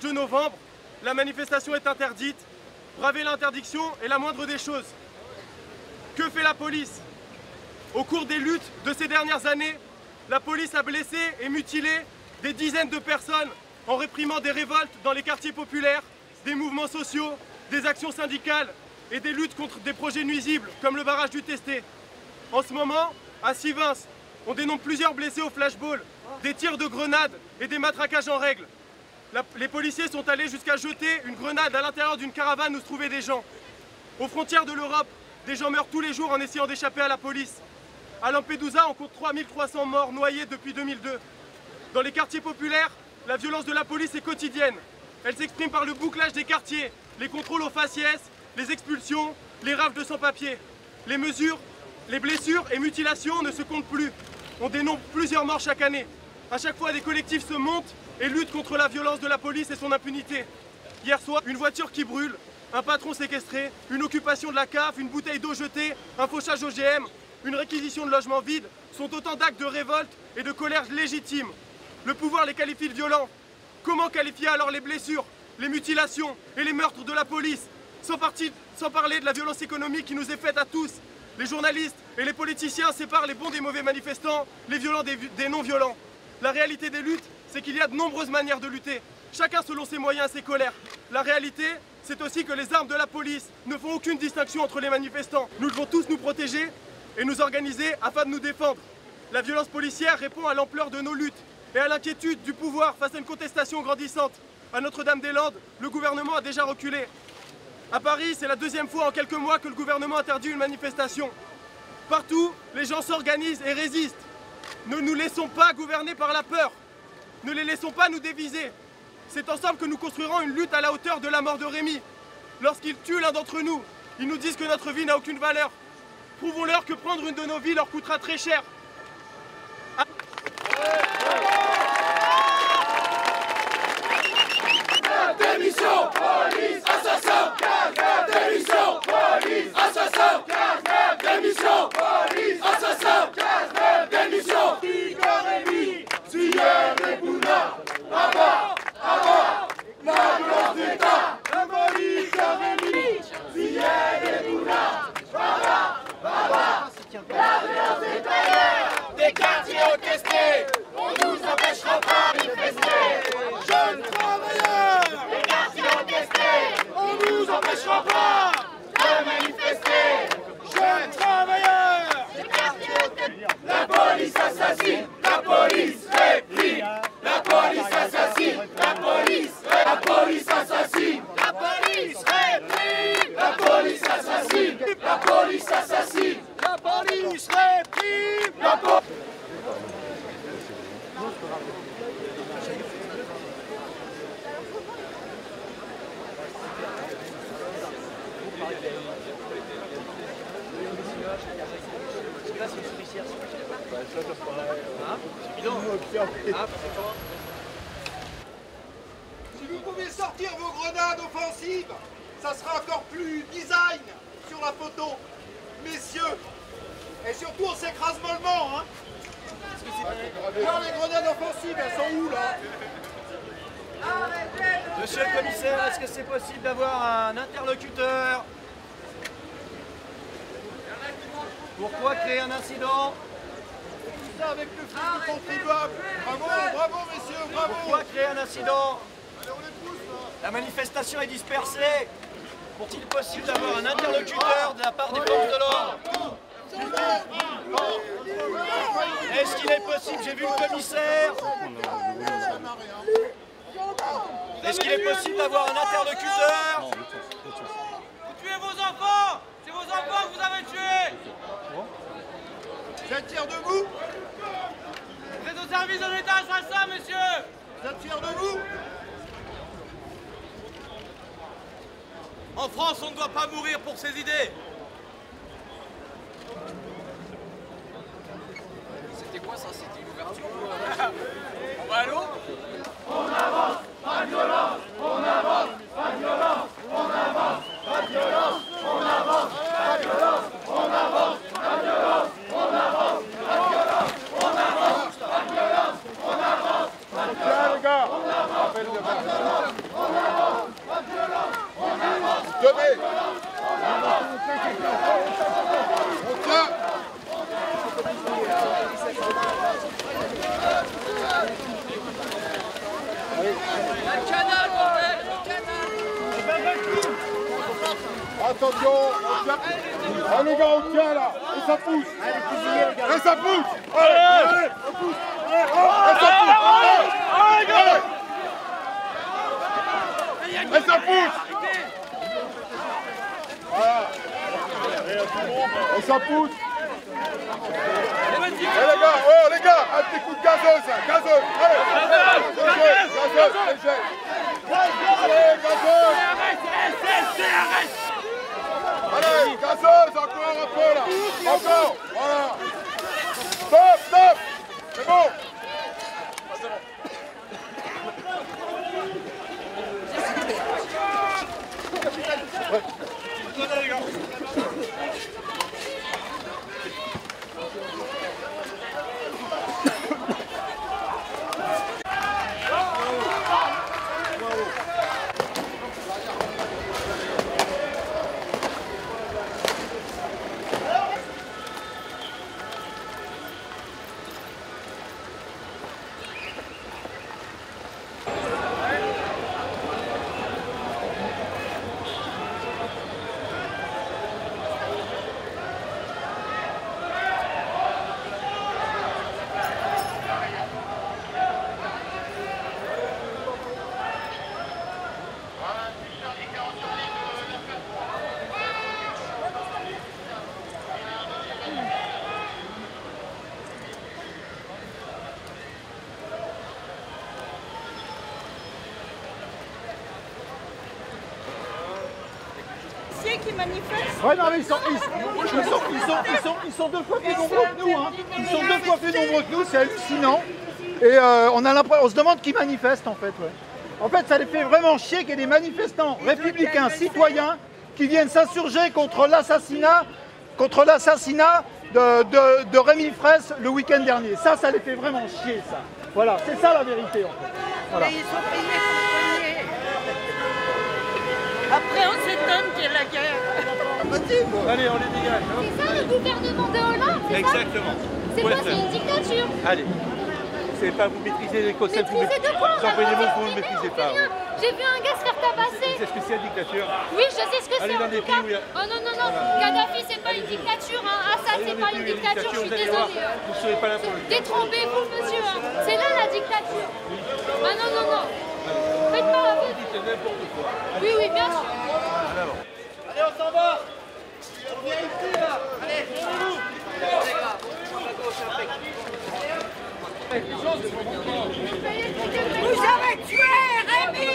dimanche 2 novembre, la manifestation est interdite. Braver l'interdiction est la moindre des choses. Que fait la police? Au cours des luttes de ces dernières années, la police a blessé et mutilé des dizaines de personnes en réprimant des révoltes dans les quartiers populaires, des mouvements sociaux, des actions syndicales et des luttes contre des projets nuisibles comme le barrage du Testé. En ce moment, à Sivins, on dénombre plusieurs blessés au flashball, des tirs de grenades et des matraquages en règle. Les policiers sont allés jusqu'à jeter une grenade à l'intérieur d'une caravane où se trouvaient des gens. Aux frontières de l'Europe, des gens meurent tous les jours en essayant d'échapper à la police. À Lampedusa, on compte 3300 morts noyés depuis 2002. Dans les quartiers populaires, la violence de la police est quotidienne. Elle s'exprime par le bouclage des quartiers, les contrôles aux faciès, les expulsions, les rafles de sans-papiers. Les blessures et mutilations ne se comptent plus. On dénombre plusieurs morts chaque année. À chaque fois, des collectifs se montent et luttent contre la violence de la police et son impunité. Hier soir, une voiture qui brûle, un patron séquestré, une occupation de la CAF, une bouteille d'eau jetée, un fauchage OGM, une réquisition de logements vides sont autant d'actes de révolte et de colère légitimes. Le pouvoir les qualifie de violents. Comment qualifier alors les blessures, les mutilations et les meurtres de la police, sans parler de la violence économique qui nous est faite à tous? Les journalistes et les politiciens séparent les bons des mauvais manifestants, les violents des non-violents. La réalité des luttes, c'est qu'il y a de nombreuses manières de lutter, chacun selon ses moyens et ses colères. La réalité, c'est aussi que les armes de la police ne font aucune distinction entre les manifestants. Nous devons tous nous protéger et nous organiser afin de nous défendre. La violence policière répond à l'ampleur de nos luttes et à l'inquiétude du pouvoir face à une contestation grandissante. À Notre-Dame-des-Landes, le gouvernement a déjà reculé. À Paris, c'est la deuxième fois en quelques mois que le gouvernement interdit une manifestation. Partout, les gens s'organisent et résistent. Ne nous laissons pas gouverner par la peur. Ne les laissons pas nous déviser. C'est ensemble que nous construirons une lutte à la hauteur de la mort de Rémi. Lorsqu'ils tuent l'un d'entre nous, ils nous disent que notre vie n'a aucune valeur. Prouvons-leur que prendre une de nos vies leur coûtera très cher. Démission, police, assassin, démission, police, assassin, démission, police, assassin, démission. Igor Rémi, Sierre et Bouna, Abba, la violence d'État. Igor Rémi, Sierre et Bouna, Abba, la violence d'État. Des quartiers orchestrés, on nous empêchera pas de manifester. Jeunes travailleurs, des quartiers orchestrés, on nous empêchera pas de manifester. Jeunes travailleurs, des quartiers orchestrés. La police assassine, la police réprime. La police assassine, la police assassine. La police réprime. La police assassine, la police assassine. La police réprime. La police. Si vous pouviez sortir vos grenades offensives, ça sera encore plus design sur la photo. Messieurs, et surtout on s'écrase mollement, hein. Alors les grenades offensives, elles sont où là? Monsieur le commissaire, est-ce que c'est possible d'avoir un interlocuteur? Pourquoi créer un incident? Ça avec le flux du contribuable. Bravo, bravo messieurs, bravo. Pourquoi créer un incident? Allez, on les pousse là. La manifestation est dispersée. Est-il possible d'avoir un interlocuteur de la part des forces de l'ordre? Est-ce qu'il est possible, j'ai vu le commissaire, est-ce qu'il est possible d'avoir un interlocuteur? Vous tuez vos enfants! C'est vos enfants que vous avez tués! Vous êtes fiers de vous? Vous êtes au service de l'État assassin, monsieur! Vous êtes fiers de vous? En France, on ne doit pas mourir pour ses idées! C'était quoi ça? C'était une ouverture? Allô? On avance, pas de violence, on avance, pas de violence, on avance, pas de violence, on avance, pas de violence, on avance, pas de violence, on avance, pas de violence, on avance, pas de violence, on avance, pas de violence, on avance, pas de violence, Attention, on tient. Ah les gars, on tient là. Et ça pousse. Et ça pousse. Allez, on pousse. Et ça pousse. Allez. Et ça pousse. Voilà. Et ça pousse. Et les gars, un petit coup de gazeuse, gazeuse. Allez, gazeuse, léger. Allez, gazeuse. Allez, gazeuse, encore un peu là. Encore, voilà. Stop, stop. C'est bon. Qui manifestent. Ouais, non, mais ils sont deux fois plus nombreux que nous. Hein. Ils sont deux fois plus nombreux que nous, c'est hallucinant. Et on se demande qui manifeste en fait. Ouais. En fait, ça les fait vraiment chier qu'il y ait des manifestants républicains, citoyens, qui viennent s'insurger contre l'assassinat de Rémi Fraisse le week-end dernier. Ça les fait vraiment chier, ça. Voilà, c'est ça la vérité en fait. Voilà. Mais ils sont payés pour soigner. Après, on s'étonne qu'il y ait la guerre. Allez, on les dégage. Hein. C'est ça le gouvernement de Hollande, c'est exactement. C'est quoi, c'est une dictature? Allez. C'est pas vous maîtrisez les concepts. Maîtriser de quoi? Vous employez des mots que vous ne maîtrisez pas. Oui. J'ai vu un gars se faire tabasser. C'est ce que c'est la dictature. Oui, je sais ce que c'est. Allez dans des pays où il y a... Oh non, non, non. Kadhafi, c'est pas une dictature. Hein. Assad, c'est pas une dictature. Je suis désolée. Vous ne serez pas là pour le... Détrompez-vous, monsieur. Hein. C'est là la dictature. Ah non, non, non. Faites pas la vie. C'est n'importe quoi. Oui, oui, bien sûr. Allez, on s'en va. On vient ici, là. Allez, Vous avez tué Rémi.